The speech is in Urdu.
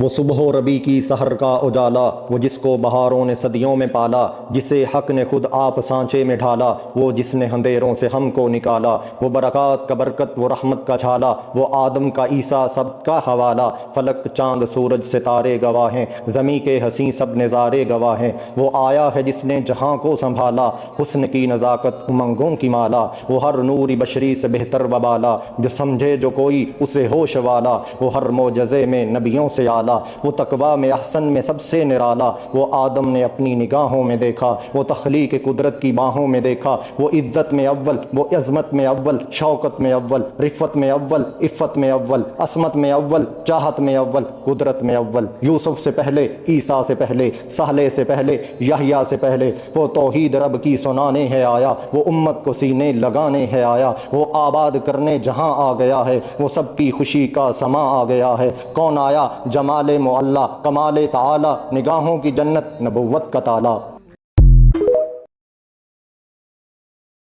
وہ صبح و ربی کی سحر کا اجالا، وہ جس کو بہاروں نے صدیوں میں پالا، جسے حق نے خود آپ سانچے میں ڈھالا، وہ جس نے اندھیروں سے ہم کو نکالا، وہ برکات کا برکت، وہ رحمت کا چھالا، وہ آدم کا عیسیٰ سب کا حوالہ، فلک چاند سورج ستارے گواہ ہیں، زمیں کے حسین سب نظارے گواہ ہیں، وہ آیا ہے جس نے جہاں کو سنبھالا، حسن کی نزاکت امنگوں کی مالا، وہ ہر نور بشری سے بہتر و بالا، جو سمجھے جو کوئی اسے ہوش والا، وہ ہر معجزے میں نبیوں سے اعلیٰ، وہ تقویٰ میں احسن میں سب سے نرالا، وہ آدم نے اپنی نگاہوں میں دیکھا، وہ تخلیق قدرت کی باہوں میں دیکھا، وہ عزت میں اول، وہ عظمت میں اول، شوکت میں اول، رفت میں اول، عفت میں اول، عصمت میں اول، چاہت میں اول، قدرت میں اول، یوسف سے پہلے، عیسیٰ سے پہلے، صالح سے پہلے، یحییٰ سے پہلے، وہ توحید رب کی سنانے ہے آیا، وہ امت کو سینے لگانے ہے آیا، وہ آباد کرنے جہاں آ گیا ہے، وہ سب کی خوشی کا سما آ گیا ہے، کون آیا جمال معلیٰ، کمال تعالی، نگاہوں کی جنت، نبوت کا تالا۔